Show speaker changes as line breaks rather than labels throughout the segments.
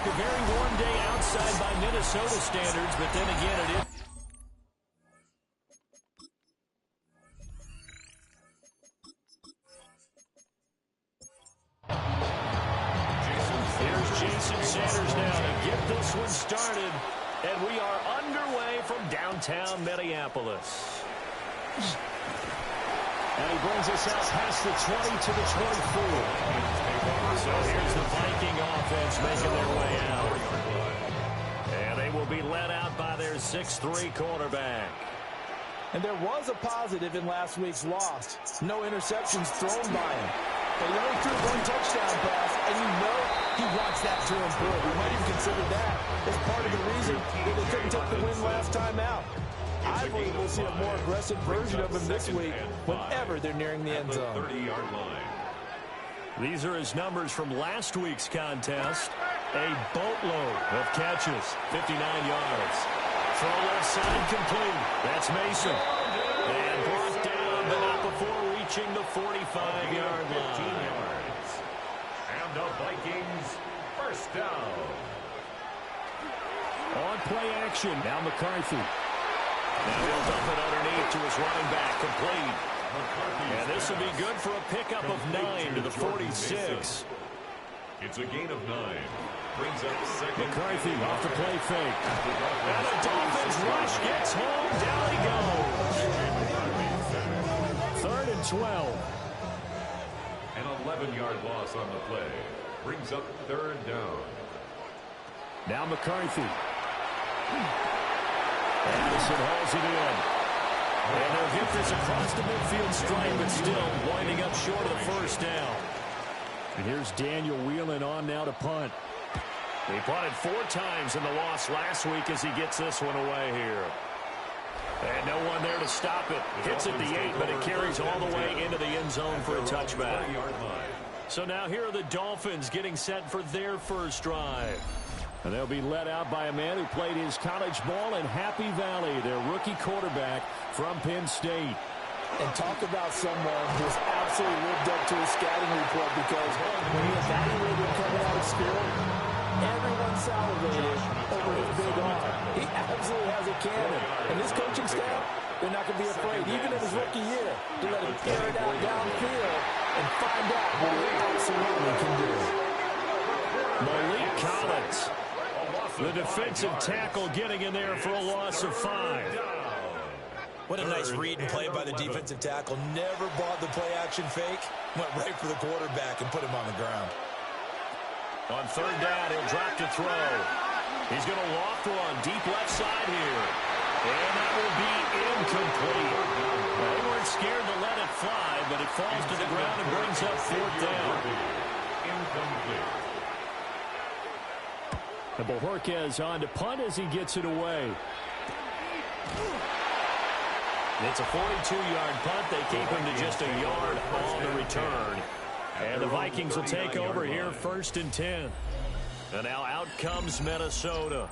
A very warm day outside by Minnesota standards, but then again it is. Here's Jason Sanders now to get this one started. And we are underway from downtown Minneapolis. And he brings us out past the 20 to the 24. So here's the Viking offense making their way out. And they will be led out by their 6'3" quarterback.
And there was a positive in last week's loss. No interceptions thrown by him. But he only threw one touchdown pass, and you know he wants that to improve. We might even consider that as part of the reason that they couldn't take the win last time out. I believe we'll see a more aggressive version of him this week whenever they're nearing the end zone.
30-yard line.
These are his numbers from last week's contest. A boatload of catches, 59 yards. Throw left side complete. That's Mason. And brought down, but not before reaching the 45-yard line.
And the Vikings first down.
On play action, now McCarthy. Now he'll dump it underneath to his running back, complete. And this will be good for a pickup of 9 to the 46.
It's a gain of 9. Brings up second.
McCarthy off the play fake. And the Dolphins rush gets home. Down he goes. 3rd and 12.
An 11-yard loss on the play. Brings up 3rd down.
Now McCarthy. Addison hauls it in. And they'll get this across the midfield stripe, but still winding up short of the first down. And here's Daniel Whelan on now to punt. He punted 4 times in the loss last week as he gets this one away here. And no one there to stop it. Hits at the 8, but it carries all the way into the end zone for a touchback. So now here are the Dolphins getting set for their first drive. And they'll be led out by a man who played his college ball in Happy Valley, their rookie quarterback from Penn State.
And talk about someone who's absolutely lived up to his scouting report, because when he evaluated coming out of school, everyone salivated over his big arm. He absolutely has a cannon. And this coaching staff, they're not going to be afraid, even in his rookie year, to let him air it out downfield and find out what he absolutely can do.
Malik Collins, the defensive tackle, getting in there for a loss of 5.
What a nice read and play by the defensive tackle. Never bought the play-action fake. Went right for the quarterback and put him on the ground.
On 3rd down, he'll drop to throw. He's going to loft one deep left side here. And that will be incomplete. They weren't scared to let it fly, but it falls to the ground and brings up 4th down.
Incomplete.
And Bojorquez on to punt as he gets it away. It's a 42-yard punt. They keep him to just a yard on the return. And the Vikings will take over here 1st and 10. And now out comes Minnesota.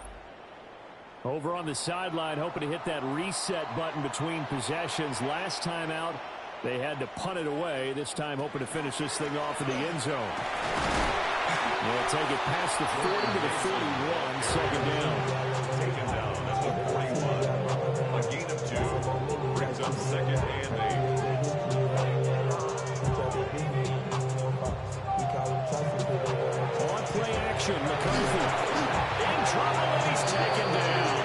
Over on the sideline, hoping to hit that reset button between possessions. Last time out, they had to punt it away. This time hoping to finish this thing off in the end zone. They'll take it past the 40 to the 41, 2nd down.
Taken down at the 41. A gain of 2. Brings up 2nd and
8. On play action, McCarthy. In trouble, and he's taken down.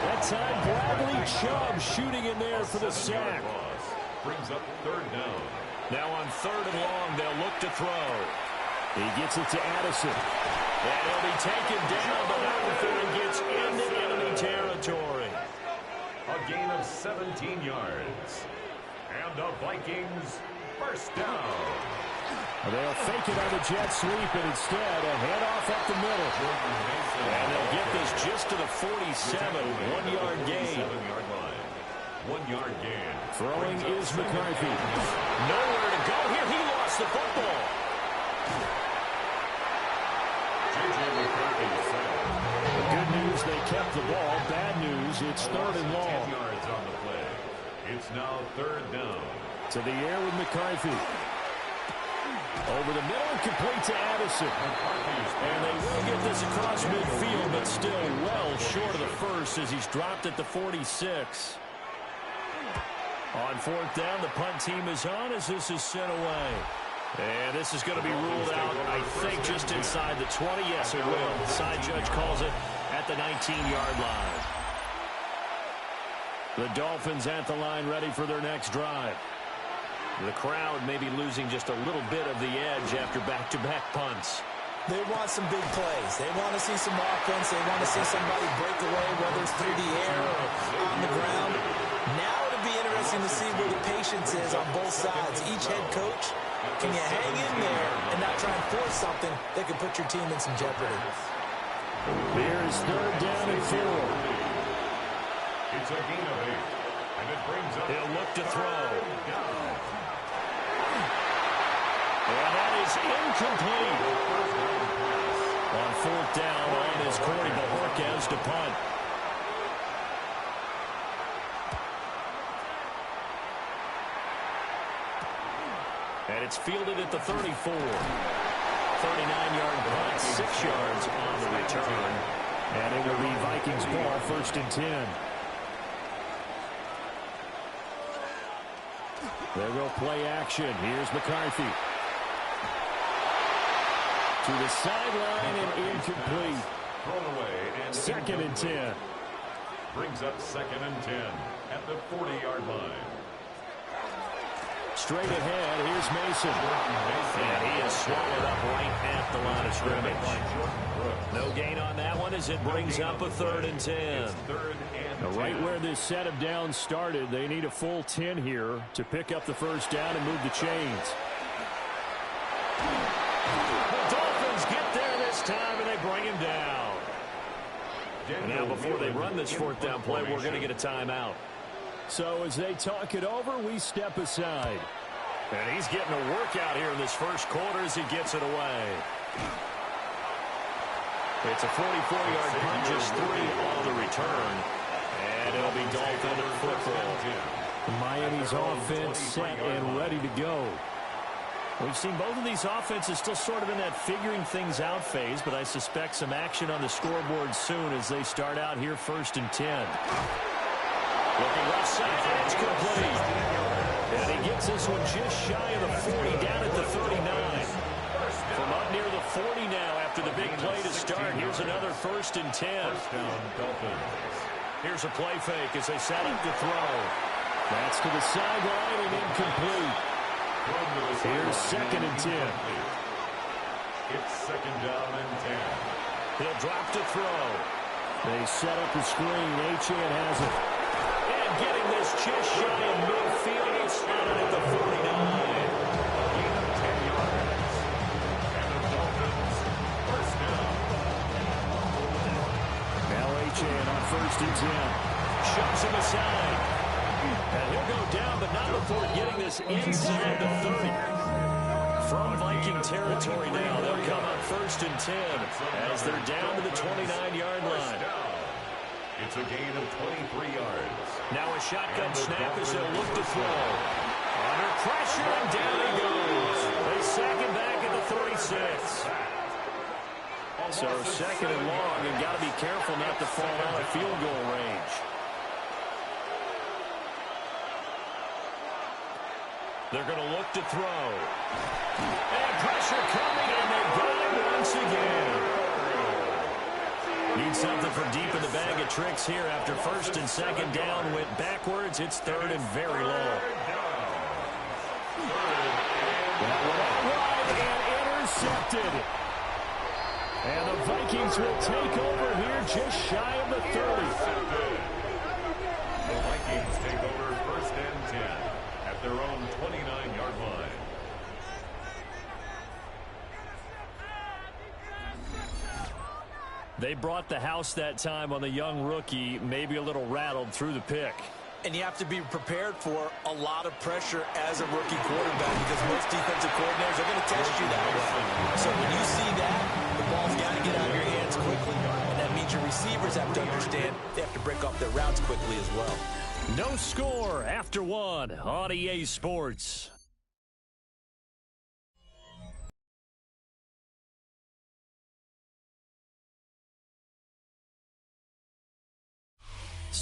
That time, Bradley Chubb shooting in there for the sack.
Brings up 3rd down.
Now on 3rd and long, they'll look to throw. He gets it to Addison. And he'll be taken down, but not before he gets into enemy territory.
A gain of 17 yards. And the Vikings first down.
They'll fake it on the jet sweep, and instead a handoff up the middle. And they'll get this just to the 47, 1-yard gain.
7-yard line. 1-yard gain.
Throwing is McCarthy. Nowhere to go here. He lost the football. The good news, they kept the ball. Bad news, it's 3rd and long.
10 yards on the play. It's now 3rd down.
To the air with McCarthy. Over the middle and complete to Addison. And they will get gets across midfield, but still well short of the first as he's dropped at the 46. On fourth down, the punt team is on as this is sent away. And this is going to be ruled out, I think, just inside the 20. Yes, it will. The side judge calls it at the 19-yard line. The Dolphins at the line ready for their next drive. The crowd may be losing just a little bit of the edge after back-to-back punts.
They want some big plays. They want to see some offense. They want to see somebody break away, whether it's through the air or on the ground. Now it'll be interesting to see where the patience is on both sides. Each head coach, can you hang in there and not try and force something that could put your team in some jeopardy?
Here's third down and 4.
It's a gain of 8. And it brings up...
He'll look to throw. And that is incomplete. On fourth down, on is Corey Bojorquez to punt. And it's fielded at the 34. 39-yard punt, 6 yards on the return. And it will be Vikings ball, 1st and 10. There go play action. Here's McCarthy. To the sideline and incomplete.
Thrown away and
2nd and 10.
Brings up 2nd and 10 at the 40-yard line.
Straight ahead, here's Mason. And he is swallowed up right at the line of scrimmage. No gain on that one as it brings up a 3rd and 10. Now, right where this set of downs started, they need a full 10 here to pick up the first down and move the chains. The Dolphins get there this time, and they bring him down. And now, before they run this 4th down play, we're going to get a timeout. So as they talk it over, we step aside. And he's getting a workout here in this first quarter as he gets it away. It's a 44-yard punt, just 3 on the return. And it'll be Dolphin football. Miami's offense set and ready to go. We've seen both of these offenses still sort of in that figuring things out phase, but I suspect some action on the scoreboard soon as they start out here 1st and 10. Looking left side, and it's complete. And he gets this one just shy of the 40, down at the 39. From up near the 40 now after the big play to start. Here's another 1st and 10. Here's a play fake as they set up to throw. That's to the sideline and incomplete. Here's 2nd and 10.
It's 2nd down and 10.
He'll drop to throw. They set up the screen. Achane has it. And getting this just shy of midfield. It's spotted at the 49.
Gain of 10 yards. And the Dolphins, 1st down.
Now Achane on 1st and 10. Shoves him aside. And he'll go down, but not before getting this inside the 30. From Viking territory now, they'll come up 1st and 10 as they're down to the 29-yard line.
It's a gain of 23 yards.
Now a shotgun snap as they'll look to throw. Under pressure, and down he goes. They sack him back at the 36. So 2nd and long, and got to be careful not to fall out of field goal range. They're going to look to throw. And pressure coming, and they got it once again. Need something from deep in the bag of tricks here after 1st and 2nd down. Went backwards. It's 3rd and very low. That one out wide and intercepted. And the Vikings will take over here just shy of the 30.
The Vikings take over 1st and 10 at their own 29-yard line.
They brought the house that time on the young rookie, maybe a little rattled through the pick.
And you have to be prepared for a lot of pressure as a rookie quarterback because most defensive coordinators are going to test you that way. So when you see that, the ball's got to get out of your hands quickly. And that means your receivers have to understand they have to break off their routes quickly as well.
No score after 1 on EA Sports.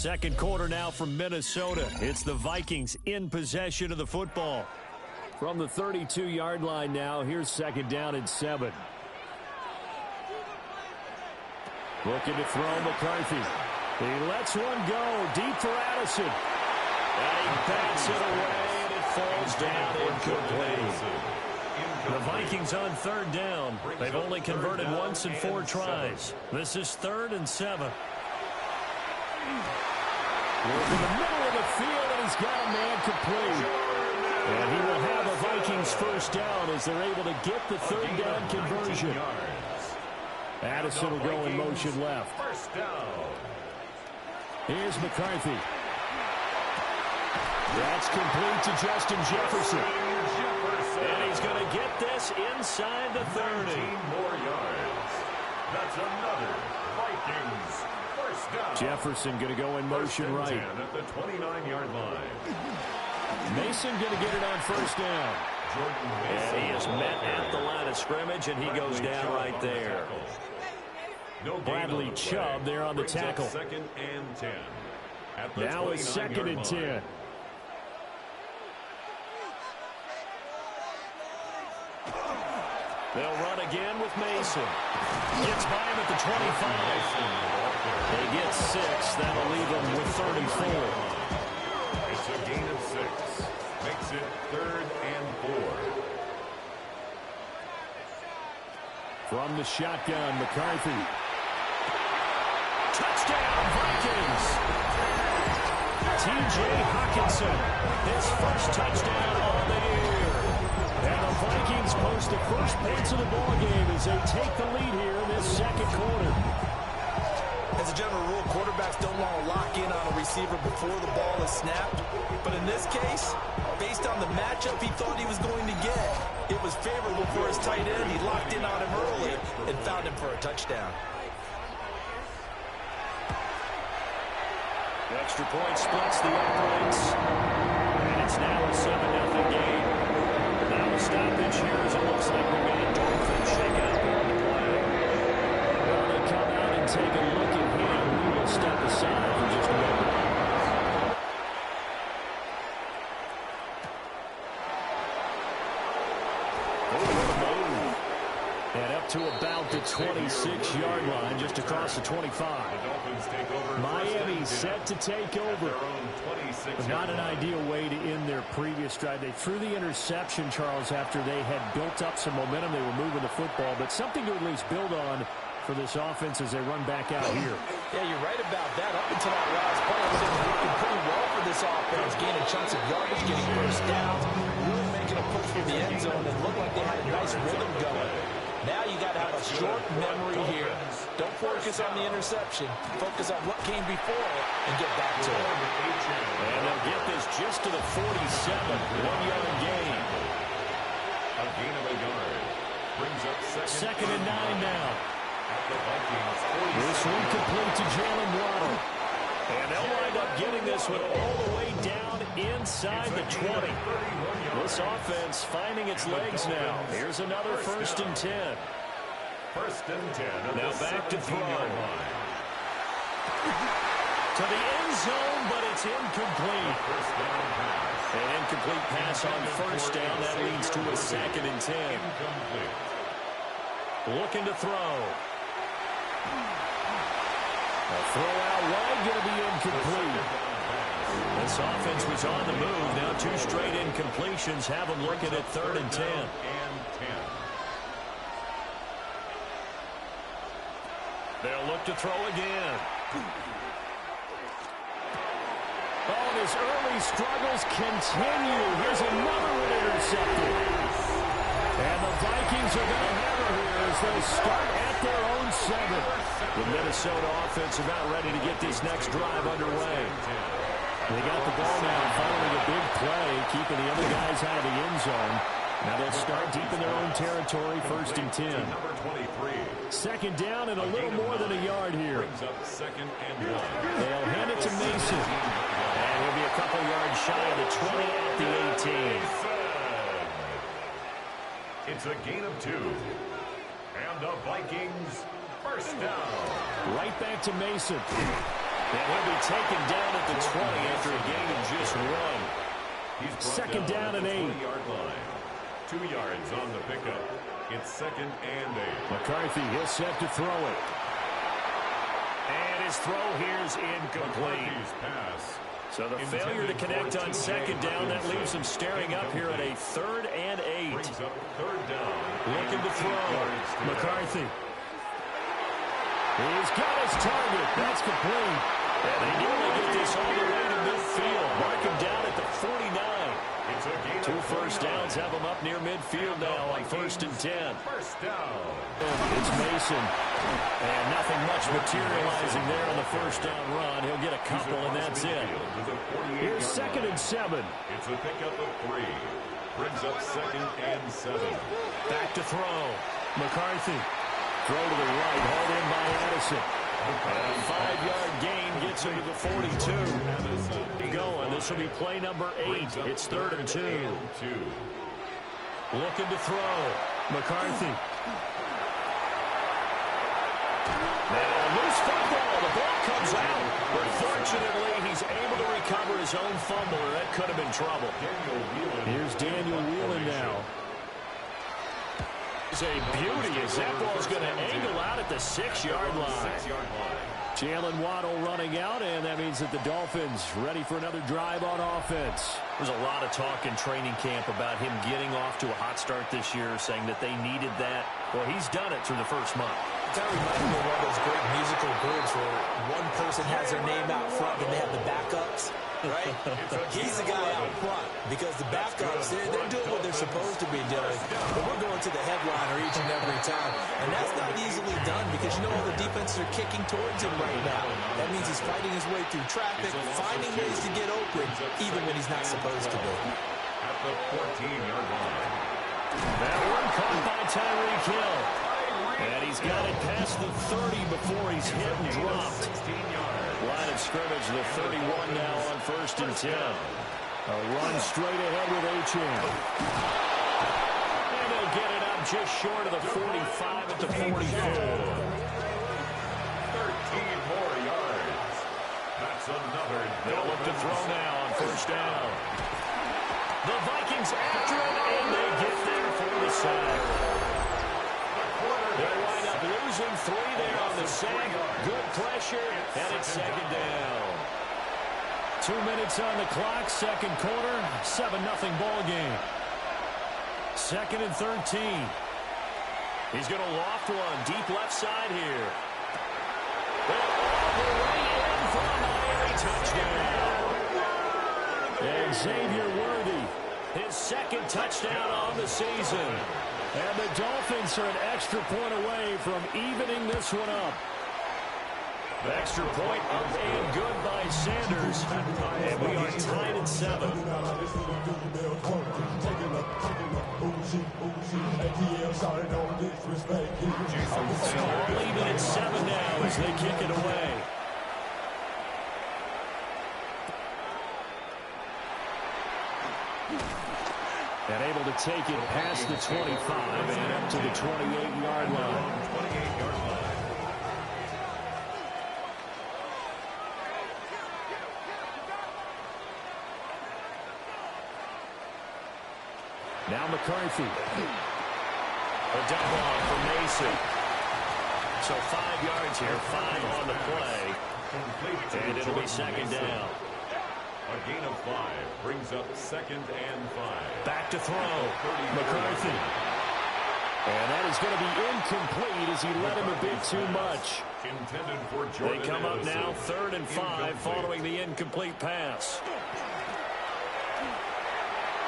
Second quarter now from Minnesota. It's the Vikings in possession of the football. From the 32-yard line now, here's second down and 7. Looking to throw McCarthy. He lets one go deep for Addison. And he backs it away, and it falls down incomplete. The Vikings on third down. They've only converted once in 4 tries. This is 3rd and 7. Look in the middle of the field, and he's got a man complete. And he will have a Vikings first down as they're able to get the third down conversion. Addison will go in motion left. Here's McCarthy. That's complete to Justin Jefferson. And he's going to get this inside the 30.
13 more yards. That's another Vikings first down.
Jefferson going to go in motion right.
At the 29-yard line.
Mason going to get it on first down. And he is met at the line of scrimmage, and he goes down right there. Bradley Chubb there on the tackle.
Second and 10.
Now it's 2nd and 10. They'll run again with Mason. Gets by him at the 25. They get 6. That'll leave them with 34.
It's a gain of 6. Makes it 3rd and 4.
From the shotgun, McCarthy. Touchdown, Vikings! T.J. Hockenson, his first touchdown on the year. And the Vikings post the first points of the ballgame as they take the lead here in this second quarter.
As a general rule, quarterbacks don't want to lock in on a receiver before the ball is snapped. But in this case, based on the matchup he thought he was going to get, it was favorable for his tight end. He locked in on him early and found him for a touchdown.
The extra point splits the uprights. And it's now a 7-0 game. Now a stoppage here as it looks like we've got a Dolphin shaking up on the play. Well, they come out and take a look at him. We will step aside for just a moment. And up to about the 26-yard line, just across the 25. Miami set to take over. But not an ideal way to end their previous drive. They threw the interception, Charles, after they had built up some momentum. They were moving the football, but something to at least build on for this offense as they run back out here.
Yeah, you're right about that. Up until that last play, everything was working pretty well for this offense, gaining chunks of yardage, getting first downs, really making a push for the end zone. It looked like they had a nice rhythm going. Now you got to have a short memory here. Don't focus on the interception. Focus on what came before it and get back to it.
And they'll get this just to the 47. 1-yard gain.
A gain of a yard. Brings up
second and 9 now. This one complete to Jalen Waddle. And they'll wind up getting this one all the way down inside the 20. This offense finding its legs now. Here's another 1st and 10.
1st and 10.
Now back to throw. To the end zone, but it's incomplete. An incomplete pass on 1st down. That leads to a 2nd and 10. Looking to throw. A throw out wide, going to be incomplete. This offense was on the move. Now 2 straight incompletions have them looking at 3rd and 10. They'll look to throw again. Oh, and his early struggles continue. Here's another one intercepted. And the Vikings are going to have it here as they start at their own 7. The Minnesota offense about ready to get this next drive underway. They got the ball now, following a big play, keeping the other guys out of the end zone. Now they'll start deep in their own territory, 1st and 10. Second down and a little more than a yard here. They'll hand it to Mason. And he'll be a couple yards shy of the 20 at the 18.
It's a gain of 2. And the Vikings first down.
Right back to Mason. And he'll be taken down at the 20 after a gain of just 1. Second down and 8.
20-yard line. 2 yards on the pickup. It's second and 8.
McCarthy, he'll set to throw it. And his throw here is incomplete.
Pass.
So the failure to connect on second down, that leaves him staring up here at a 3rd and 8.
Brings up third down.
Looking to throw. McCarthy. He's got his target. That's complete. And they nearly get this all the way to midfield. Mark him down at the 49.
It's a gain
2 first downs have him up near midfield now on 1st and 10.
First down.
It's Mason. And nothing much materializing there on the first down run. He'll get a couple, and that's it. Here's 2nd and 7.
It's a pickup of 3. Brings up 2nd and 7.
Back to throw. McCarthy. Throw to the right, hauled in by Addison. And a 5-yard gain gets him to the 42. Going. This will be play number 8. It's 3rd and 2. Looking to throw. McCarthy. Now, loose football. The ball comes out. But fortunately, he's able to recover his own fumble, or that could have been trouble. Here's Daniel Whelan now. It's a beauty as that ball's going to angle out at the 6-yard line. Jalen Waddle running out, and that means that the Dolphins ready for another drive on offense. There's a lot of talk in training camp about him getting off to a hot start this year, saying that they needed that. Well, he's done it through the first month.
That reminds me of one of those great musical groups where one person has their name out front and they have the backups, right? He's the guy out front because the backups, they're doing what they're supposed to be doing. But we're going to the headliner each and every time. And that's not easily done because you know all the defenses are kicking towards him right now. That means he's fighting his way through traffic, finding ways to get open, even when he's not supposed to be.
At the 14-yard line.
That one caught by Tyreek Hill. And he's got it past the 30 before he's hit and dropped. Line of scrimmage, the 31 now on 1st and 10. A run straight ahead with Achane. And he'll get it up just short of the 45 at the 44.
13 more yards. That's another.
They'll look to throw now on 1st down. The Vikings after him, and they get there for the sack. They'll wind up losing 3 there on the sack. Good pressure, and it's 2nd down. 2 minutes on the clock, 2nd quarter, 7-0 ball game. 2nd and 13. He's going to loft one, deep left side here. All the way in for a Miami touchdown. And Xavier Worthy, his 2nd touchdown on the season. And the Dolphins are an extra point away from evening this one up. Extra point up and good by Sanders. And we are tied at 7. All even at 7 now as they kick it away. And able to take it past the 25 and up to the 28-yard line.
28-yard line.
Now McCarthy. A double on for Mason. So 5 yards here, 5 on the play. And it'll be 2nd down.
A gain of 5 brings up 2nd and 5.
Back to throw. McCarthy. And that is going to be incomplete as he let him a bit too much.
Intended for Jordan
They come up
Addison.
now 3rd and 5 following the incomplete pass.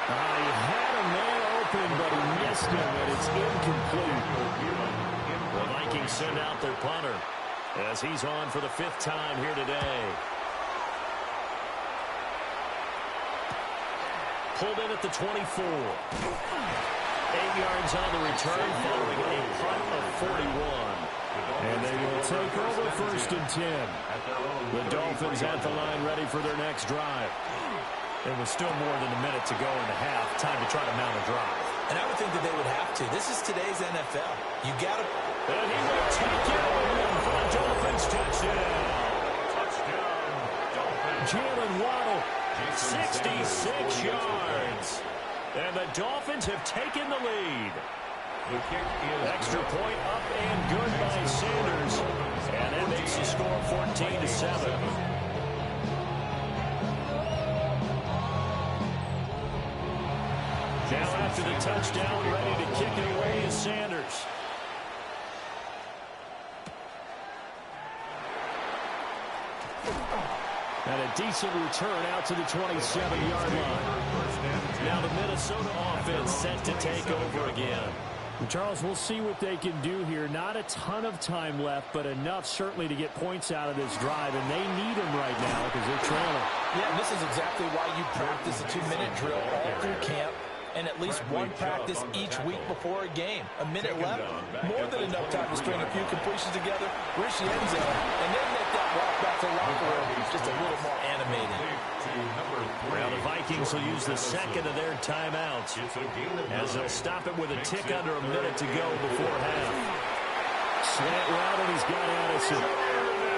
He had a man open, but he missed him, and it's incomplete. The Vikings send out their punter as he's on for the 5th time here today. Pulled in at the 24. 8 yards on the return following a punt of 41. And they will take over 1st and 10. The Dolphins at the line ready for their next drive. There was still more than a minute to go in the half. Time to try to mount a drive.
And I would think that they would have to. This is today's NFL. You got to.
And he will take it away for a Dolphins touchdown.
Touchdown,
66 yards. And the Dolphins have taken the lead.
The kick is
extra point up and good by Sanders. And that makes the score 14-7. Now after the touchdown, ready to kick it away is Sanders. And a decent return out to the 27-yard line. Now the Minnesota offense set to take over again.
Charles, we'll see what they can do here. Not a ton of time left, but enough certainly to get points out of this drive, and they need them right now because they're trailing.
Yeah, and this is exactly why you practice a 2-minute drill all through camp and at least one practice each week before a game. A minute left, more than enough time to string a few completions together, reach the end zone, and then make that walk back to the locker room just a little more animated.
Now the Vikings will use the second of their timeouts as they'll stop it with a tick under a minute to go before half.
Slant route, and he's got Addison.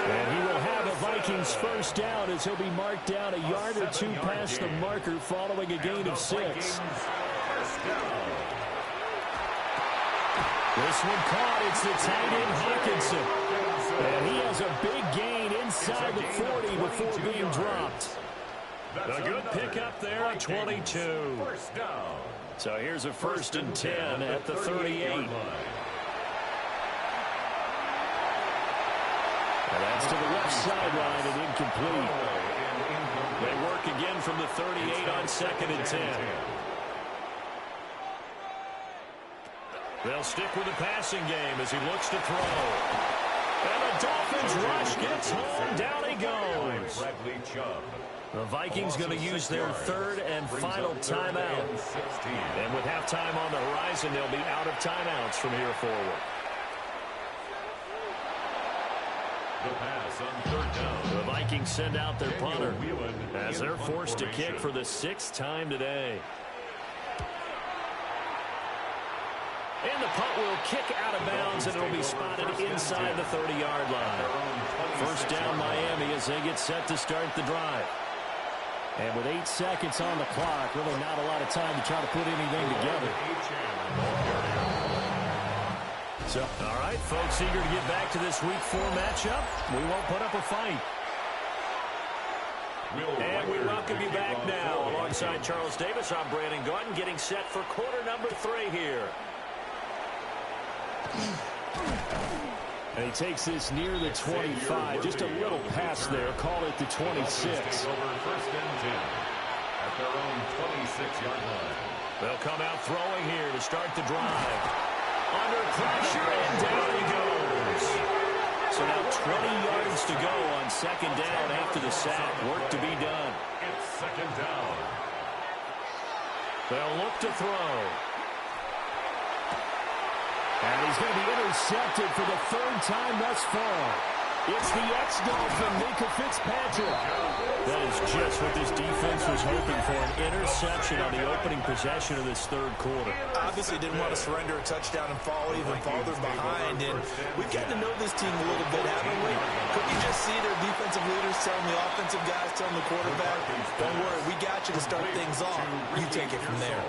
And he will have a Vikings first down as he'll be marked down a yard or two past the marker following a gain of 6. This one caught. It's the tight end Hawkinson. And he has a big gain inside the 40 before being dropped.
A good pickup there at 22. So here's a 1st and 10 at the 38. And that's to the left sideline and incomplete. They work again from the 38 on 2nd and 10. They'll stick with the passing game as he looks to throw. And the Dolphins rush gets home. Down he goes. The Vikings going to use their 3rd and final timeout. And with halftime on the horizon, they'll be out of timeouts from here forward.
The pass on 3rd down.
The Vikings send out their punter as they're forced to kick for the 6th time today. And the punt will kick out of bounds, and it'll be spotted inside the 30-yard line. First down Miami as they get set to start the drive.
And with 8 seconds on the clock, really not a lot of time to try to put anything together.
So, all right, folks, eager to get back to this Week 4 matchup. We won't put up a fight. And we welcome you back now. Alongside Charles Davis, I'm Brandon Gaudin, getting set for quarter number 3 here.
And he takes this near the 25. Just a little pass there. Call it the 26.
Over 1st and 10 at their own 26-yard line.
They'll come out throwing here to start the drive. Under pressure, and down he goes. So now 20 yards to go on 2nd down after the sack. Work to be done.
It's 2nd down.
They'll look to throw.
And he's going to be intercepted for the 3rd time thus far. It's the ex-Dolphin, Minkah Fitzpatrick.
That is just what this defense was hoping for, an interception on the opening possession of this 3rd quarter.
Obviously didn't want to surrender a touchdown and fall even farther behind. And we've gotten to know this team a little bit, haven't we? Could you just see their defensive leaders telling the offensive guys, telling the quarterback, don't worry, we got you to start things off. You take it from there.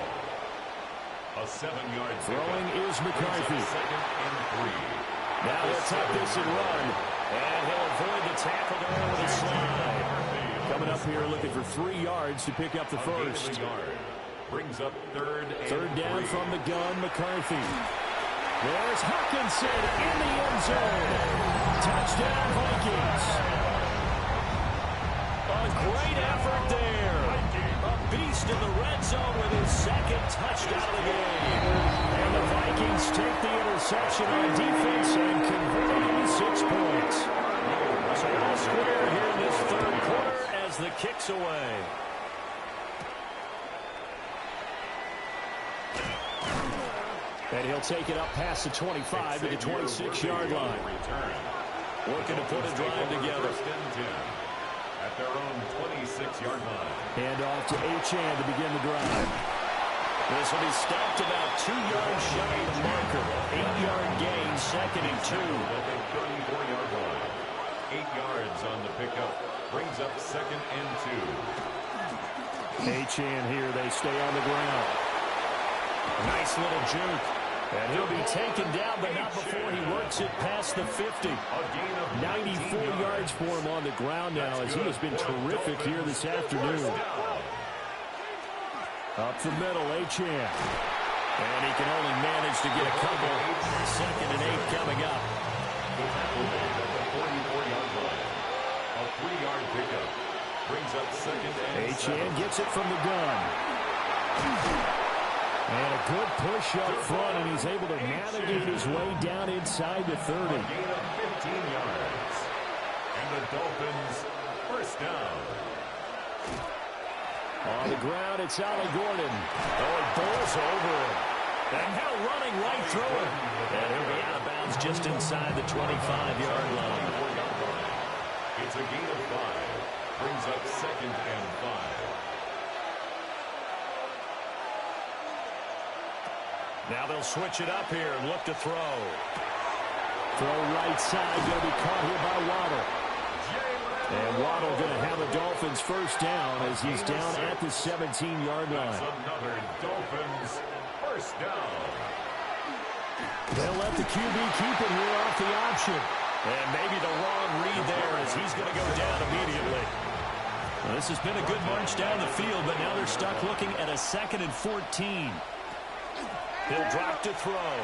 A 7-yard
throwing is McCarthy.
2nd and 3.
Now he'll tuck this and run.
And he'll avoid the tackle there with a slide.
Coming up here looking for 3 yards to pick up the first.
Brings up 3rd and
3rd down
3.
from the gun, McCarthy. There's Hawkinson in the end zone. Touchdown, Vikings.
A great effort there. A beast in the red zone with his 2nd touchdown of the game. And the Vikings take the interception on defense and convert it into 6 points. So all square here in this 3rd quarter as the kick's away.
And he'll take it up past the 25 to the 26-yard line.
Working to put a drive together.
1st and 10 at their own 26-yard line.
Hand off to Achane to begin the drive.
This will be stopped about 2 yards shy of the marker. 8-yard gain, 2nd and 2.
At the 34-yard line. 8 yards on the pickup. Brings up 2nd and 2.
Achane here. They stay on the ground. Nice little juke. And he'll be taken down, but not before he works it past the 50. 94 yards for him on the ground now, as he has been terrific here this afternoon. Up the middle, Achane. And he can only manage to get a couple. 2nd and 8 coming up.
A 3-yard pickup. Brings up 2nd and 7.
Achane gets it from the gun. And a good push up front, and he's able to navigate his way down inside the 30.
A gain of 15 yards. And the Dolphins first down.
On the ground, it's Ollie Gordon. Oh, he bowls over him. And now running right through him. And he'll be out of bounds just inside the 25-yard line.
It's a gain of 5. Brings up 2nd and 5.
Now they'll switch it up here and look to throw. Throw right side, going to be caught here by Waddle. And Waddle going to have a Dolphins first down as he's down at the 17-yard line.
That's another Dolphins first down.
They'll let the QB keep it here off the option. And maybe the wrong read there as he's going to go down immediately. Well, this has been a good march down the field, but now they're stuck looking at a 2nd and 14. He'll drop to throw.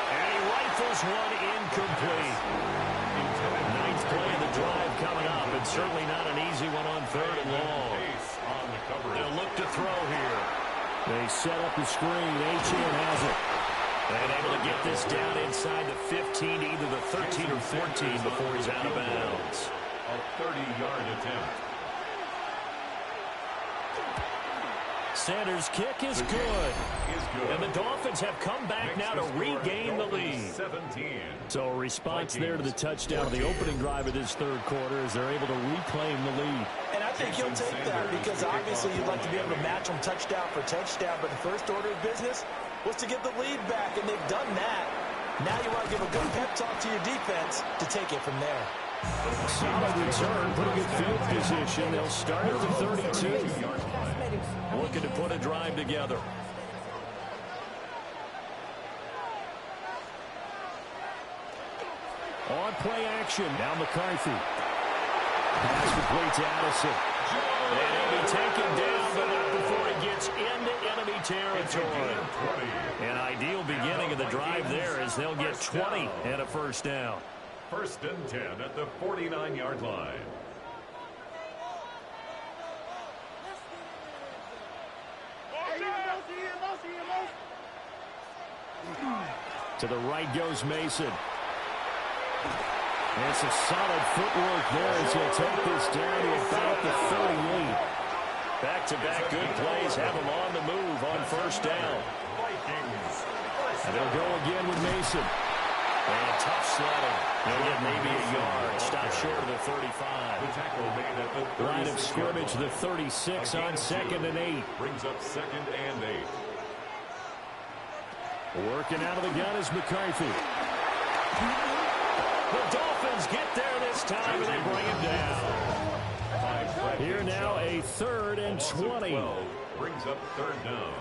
And he rifles one incomplete. 9th play of the drive coming up, and certainly not an easy one on 3rd and long. They'll look to throw here. They set up the screen. Achane has it. And able to get this down inside the 15 to either the 13 or 14 before he's out of bounds.
A 30-yard attempt.
Sanders' kick is good. And the Dolphins have come back now to regain the lead.
17.
So a response there to the touchdown of the opening drive of this 3rd quarter as they're able to reclaim the lead.
And I think he'll take that because obviously you'd like to be able to match them touchdown for touchdown, but the first order of business was to get the lead back, and they've done that. Now you want to give a good pep talk to your defense to take it from there.
Solid return, pretty good field position. They'll start at the 32. Looking to put a drive together. On play action, now McCarthy. Pass complete to Addison. And he'll be taken down, but not before he gets into enemy territory. An ideal beginning of the drive there as they'll get 20 and a first down.
1st and 10 at the 49-yard line.
To the right goes Mason. And some solid footwork there as he'll take this down to about the 38. Back-to-back good plays have him on the move on first down. And they'll go again with Mason. And a tough sledding. They'll get maybe a yard. Stop short of the 35.
The tackle made at the
Line of scrimmage, the 36 on 2nd and 8.
Brings up 2nd and 8.
Working out of the gun is McCarthy. The Dolphins get there this time, and they bring him down. Here now a 3rd and 20.
Brings up 3rd down.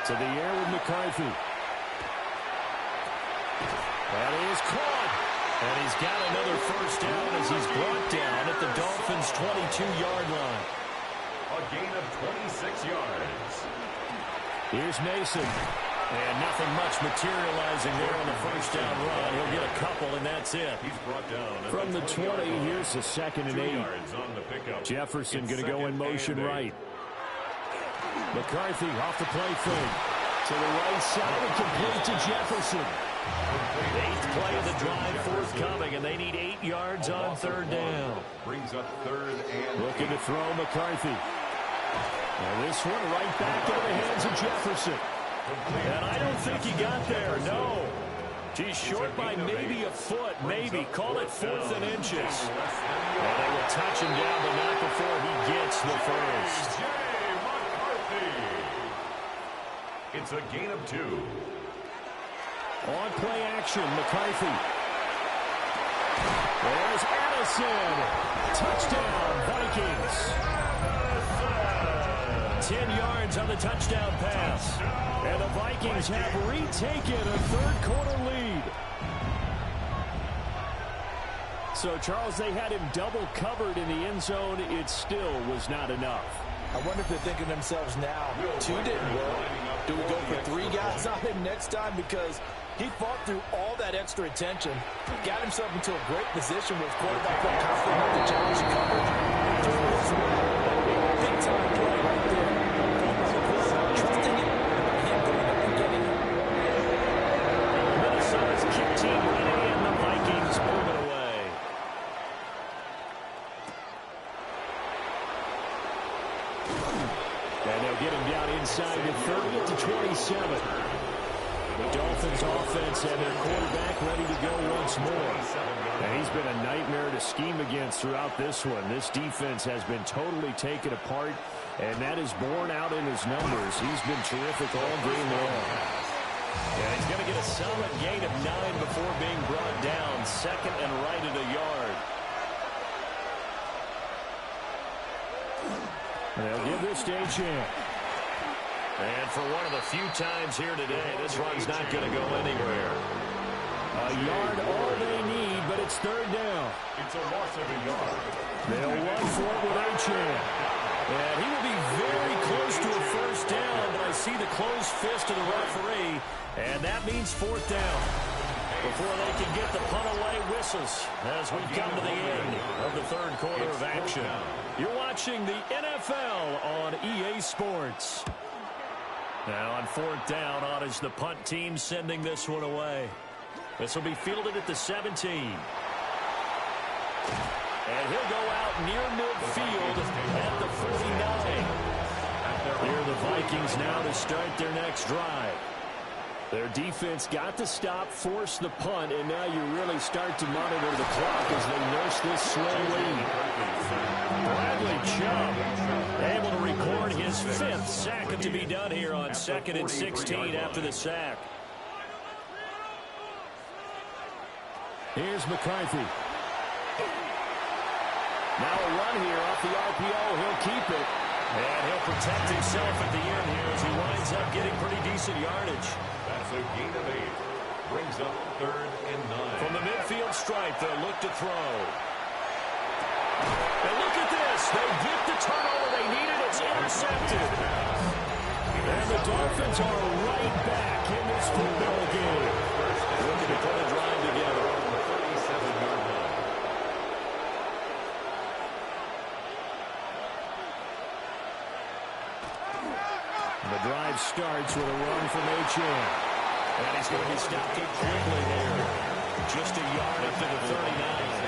To the air with McCarthy. That is caught. And he's got another first down as he's brought down at the Dolphins' 22-yard line.
A gain of 26 yards.
Here's Mason. And nothing much materializing there on the first down run. He'll get a couple, and that's it.
He's brought down
from the 20, here's the 2nd and 8.
On the pickup.
Jefferson going to go in motion right. McCarthy off the play fake. To the right side and complete to Jefferson. 8th play of the drive forthcoming, and they need 8 yards on 3rd down.
Brings up 3rd and
looking to throw McCarthy. And this one right back into the hands of Jefferson. And I don't think he got there, no. He's short by maybe a foot, maybe. Call it 4th and inches. And they will touch him down, but not before he gets the first.
It's a gain of 2.
On play action, McCarthy. There's Addison. this in. Touchdown, Vikings. 10 yards on the touchdown pass. And the Vikings have retaken a third-quarter lead. So, Charles, they had him double covered in the end zone. It still was not enough.
I wonder if they're thinking to themselves now, 2 didn't work. Do we go for 3 guys on him next time? Because he fought through all that extra attention, got himself into a great position with quarterback felt confident enough to challenge the coverage. Threw his way. Big time play right there. Trusting it, and him going up and getting it.
Minnesota's kick team ready, and the Vikings move it away. And they'll get him down inside the 30 to 27. The Dolphins offense and their quarterback ready to go once more. And he's been a nightmare to scheme against throughout this one. This defense has been totally taken apart, and that is borne out in his numbers. He's been terrific all game long. And he's going to get a solid gain of 9 before being brought down. Second and right at a yard. They'll give this to Achane. And for one of the few times here today, this run's not going to go anywhere. A yard all they need, but it's third down.
It's a loss of a yard.
They'll run for it with Achane. And he will be very close to a first down, but I see the closed fist of the referee, and that means fourth down. Before they can get the punt away, whistles as we come to the end of the third quarter of action. You're watching the NFL on EA Sports. Now on fourth down, on is the punt team sending this one away. This will be fielded at the 17. And he'll go out near midfield at the 49. Here are the Vikings now to start their next drive. Their defense got the stop, forced the punt, and now you really start to monitor the clock as they nurse this slow lead. Bradley Chubb able to record his 5th sack to be done here on 2nd and 16 after the sack. Here's McCarthy. Now a run here off the RPO. He'll keep it. And he'll protect himself at the end here as he winds up getting pretty decent yardage.
That's a gain of 8. Brings up 3rd and 9.
From the midfield stripe, they'll look to throw. And look at this. They get the turnover they needed. It's intercepted. And the Dolphins are right back in this football game. Looking to put a drive together.
On the 37-yard line.
The drive starts with a run from Achane. And he's going to be stopped up quickly there. Just a yard up to the 39.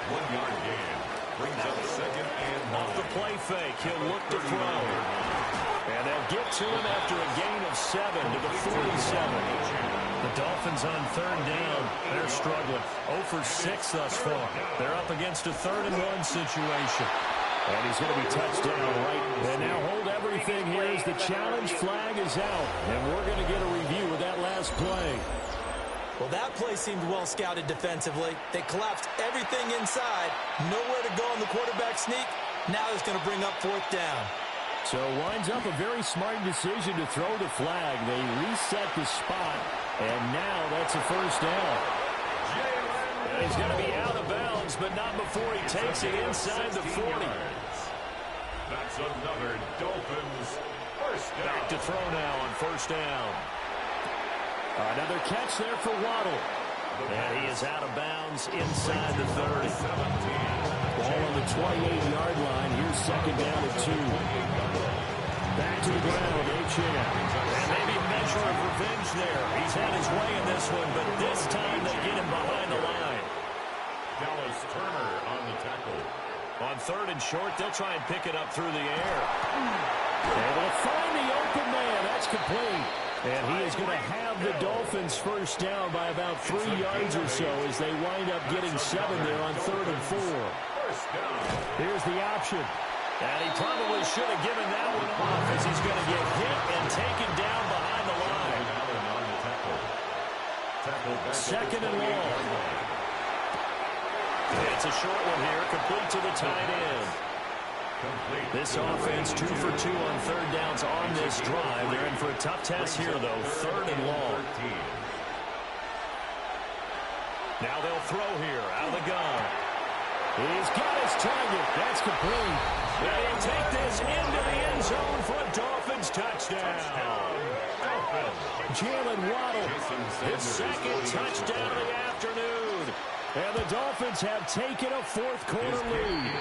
1 yard gain. Brings up 2nd and 9.
Off the play fake, he'll look to throw. And they'll get to him after a gain of 7 to the 47. The Dolphins on third down. They're struggling. 0 for 6 thus far. They're up against a 3rd and 1 situation. And he's going to be touched down right. And now hold everything here as the challenge flag is out. And we're going to get a review of that last play.
Well, that play seemed well scouted defensively. They collapsed everything inside. Nowhere to go on the quarterback sneak. Now it's going to bring up 4th down.
So winds up a very smart decision to throw the flag. They reset the spot. And now that's a first down. And he's going to be out of bounds, but not before he takes it inside the 40.
That's another Dolphins first down.
Back to throw now on first down. Another catch there for Waddle. And he is out of bounds inside the 30. Ball on the 28-yard line. Here's second down at 2. Back to the ground, Achane. And maybe a measure of revenge there. He's had his way in this one, but this time they get him behind the line.
Dallas Turner on the tackle.
On 3rd and short, they'll try and pick it up through the air. And they'll find the open man. That's complete. And he is going to have the Dolphins first down by about 3 yards or so as they wind up getting 7 there on 3rd and 4.
First down.
Here's the option. And he probably should have given that one off as he's going to get hit and taken down behind the line.
Allen on the tackle. Tackle back.
2nd and long. It's a short one here, complete to the tight end. This offense 2 for 2 on third downs on this drive. They're in for a tough task here, though, third and long. Now they'll throw here out of the gun. He's got his target. That's complete. They'll take this into the end zone for a Dolphins touchdown. Jalen Waddle, his second touchdown of the afternoon. And the Dolphins have taken a fourth quarter lead.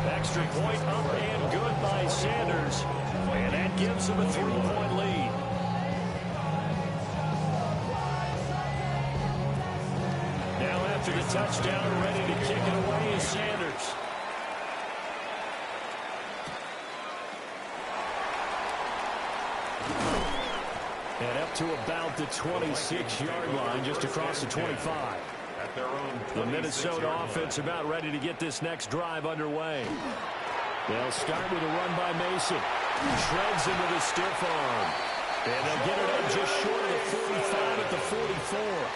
Extra point up and good by Sanders. And that gives them a 3-point lead. Now after the touchdown, ready to kick it away is Sanders. And up to about the 26-yard line, just across the 25. The Minnesota offense about ready to get this next drive underway. They'll start with a run by Mason. Shreds into the stiff arm. And they'll get it up just short of the 45 at the 44.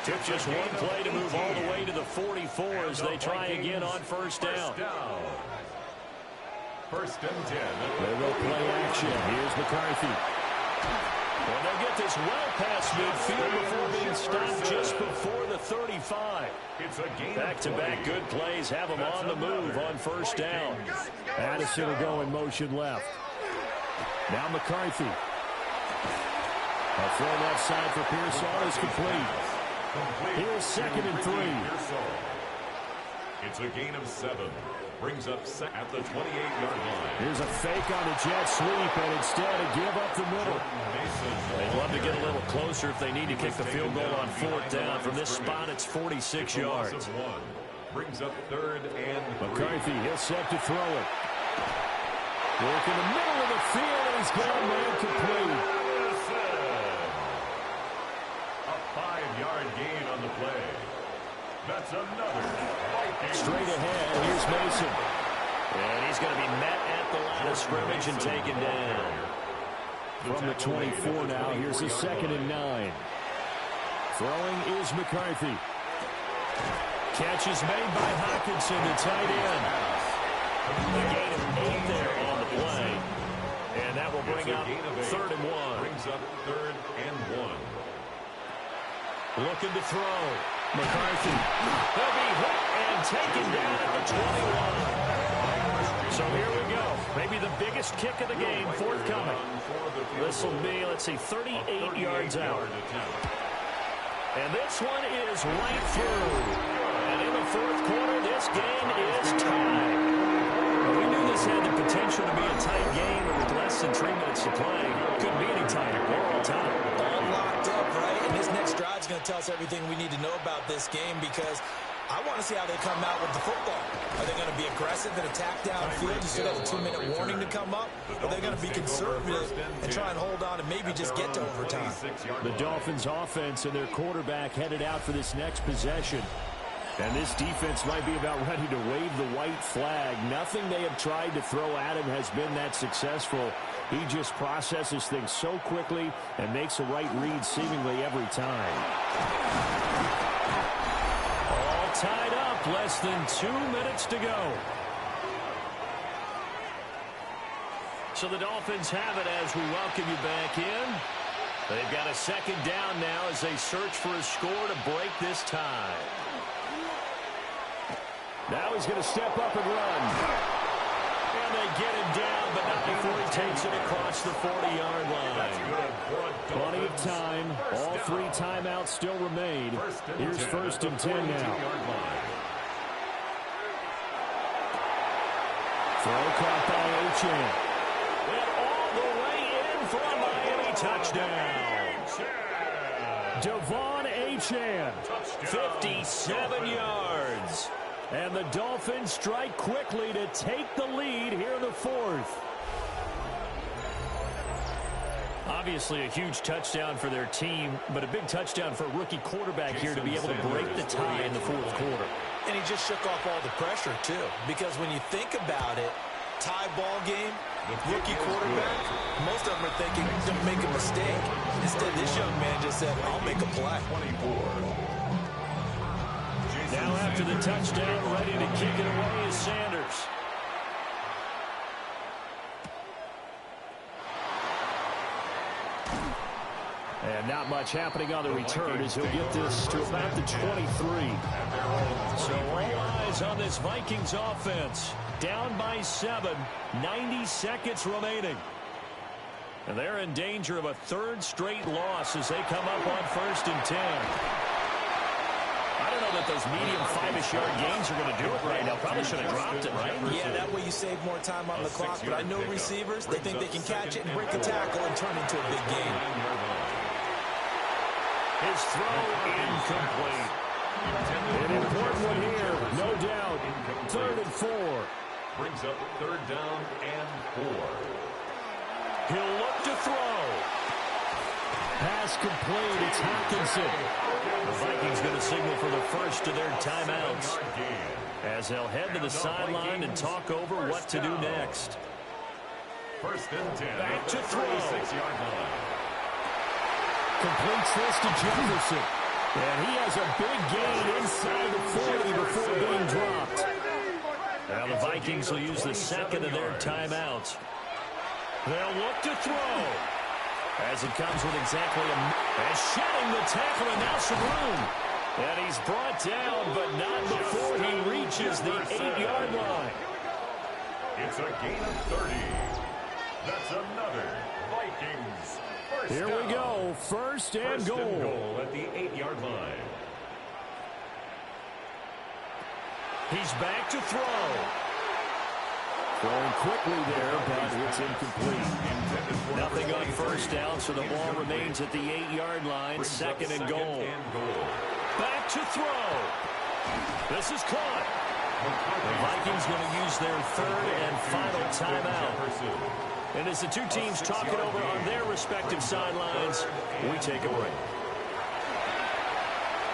Took just one play to move all the way to the 44 as they try again on first down.
First and 10.
They will play action. Here's McCarthy. And they'll get this well past midfield before being stopped just before the 35. Back-to-back good plays have them on the move on first down. Addison will go in motion left. Now McCarthy. A throw left side for Pearsall is complete. Here's second and 3.
It's a gain of 7. Brings up at the 28-yard line.
Here's a fake on the jet sweep, and instead a give up the middle. They'd love to get a little closer if they need to kick the field goal on fourth down. From this spot, it's 46 yards.
Brings up third and 3.
McCarthy, he'll set to throw it. Work in the middle of the field, and he's gone man complete.
A 5-yard gain on the play. That's another.
Straight ahead, here's Mason. And he's going to be met at the line of scrimmage and taken down. From the 24 now, here's a second and 9. Throwing is McCarthy. Catch is made by Hockenson, the tight end. A gain of 8 there on the play. And that will bring up third and 1.
Brings up third and 1.
Looking to throw. McCarthy. They'll be hit and taken down at the 21. So here we go. Maybe the biggest kick of the game forthcoming. This will be, let's see, 38 yards out. And this one is right through. And in the fourth quarter, this game is tied. We knew this had the potential to be a tight game, but with less than 3 minutes to play, couldn't be any tighter. We're all tied.
All locked up, right? And this next drive is going to tell us everything we need to know about this game because I want to see how they come out with the football. Are they going to be aggressive and attack downfield? You still got a 2-minute warning to come up? Or are they going to be conservative and try and hold on and maybe just get to overtime?
The Dolphins offense and their quarterback headed out for this next possession. And this defense might be about ready to wave the white flag. Nothing they have tried to throw at him has been that successful. He just processes things so quickly and makes a right read seemingly every time. All tied up, less than 2 minutes to go. So the Dolphins have it as we welcome you back in. They've got a second down now as they search for a score to break this tie. Now he's going to step up and run. And they get him down, but not before he takes it across the 40-yard line. Plenty of time. All 3 timeouts still remain. Here's first and 10 now. Throw caught by Achane. And all the way in for a Miami touchdown. Devon Achane, 57 yards. And the Dolphins strike quickly to take the lead here in the fourth. Obviously a huge touchdown for their team, but a big touchdown for a rookie quarterback here to be able to break the tie in the fourth quarter.
And he just shook off all the pressure, too. Because when you think about it, tie ball game, rookie quarterback, most of them are thinking, don't make a mistake. Instead, this young man just said, I'll make a play.
Now after the touchdown, ready to kick it away is Sanders. And not much happening on the return as he'll get this to about the 23. So all eyes on this Vikings offense. Down by 7, 90 seconds remaining. And they're in danger of a third straight loss as they come up on 1st and 10. I don't know that those medium 5-ish yard gains are going to do it right now. Probably should have dropped it, right?
Yeah, that way you save more time on the clock. But I know receivers, they think they can catch it and break a tackle and turn into a big game.
His throw incomplete. An important one here, no doubt. 3rd and 4.
Brings up 3rd down and 4.
He'll look to throw. Pass complete. It's Hockenson. The Vikings going to signal for the first of their timeouts as they'll head to the sideline and talk over what to do next.
1st and 10.
Back to throw.
36-yard line.
Completes this to Jefferson. And he has a big gain inside the 40 before being dropped. Now the Vikings will use the second of their timeouts. They'll look to throw. As it comes with exactly and shedding the tackle and now some room. And he's brought down, but not before he reaches the 8-yard line.
It's a gain of 30. That's another Vikings.
Here we go, 1st and goal.
At the 8-yard line.
He's back to throw. Throwing quickly there, but it's incomplete. Nothing on 1st down, so the ball remains at the 8-yard line, 2nd and goal. Back to throw. This is caught. The Vikings going to use their 3rd and final timeout. And as the two teams talk it over on their respective sidelines, we take a break.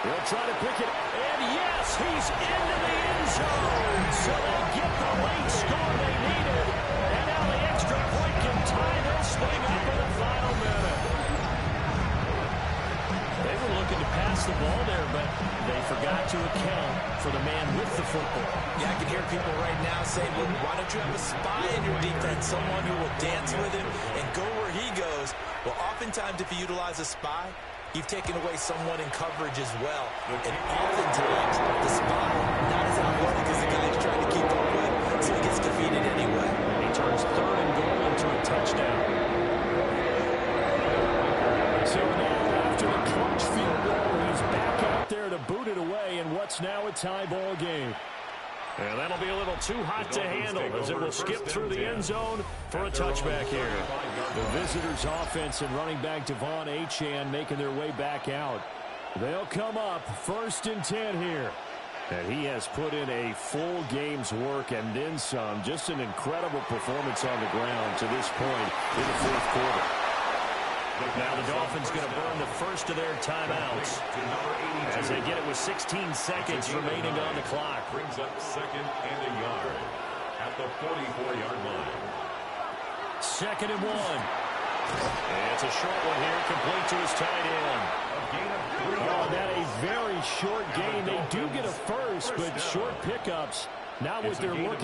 They'll try to pick it. And yes, he's into the end zone. So they get the late score they needed. And now the extra point can tie this thing up in the final minute. They were looking to pass the ball there, but they forgot to account for the man with the football.
Yeah, I can hear people right now saying, well, why don't you have a spy in your defense, someone who will dance with him and go where he goes? Well, oftentimes if you utilize a spy, you've taken away someone in coverage as well. And oftentimes the spy not as athletic as the guy he's trying to keep up with, so he gets defeated anyway.
He turns 3rd and goal into a touchdown. So now after the clutch field goal, he's back out there to boot it away in what's now a tie ball game. And that'll be a little too hot to handle as it will skip through the end zone for a touchback here. The visitors' offense and running back Devon Achane making their way back out. They'll come up 1st and 10 here. And he has put in a full game's work and then some. Just an incredible performance on the ground to this point in the 4th quarter. Now the Dolphins going to burn the first of their timeouts as they get it with 16 seconds remaining on the clock.
Brings up 2nd and a yard at the 44-yard line.
2nd and 1. It's a short one here, complete to his tight end. Oh, that a very short gain. They do get a first, but short pickups. Not what they're looking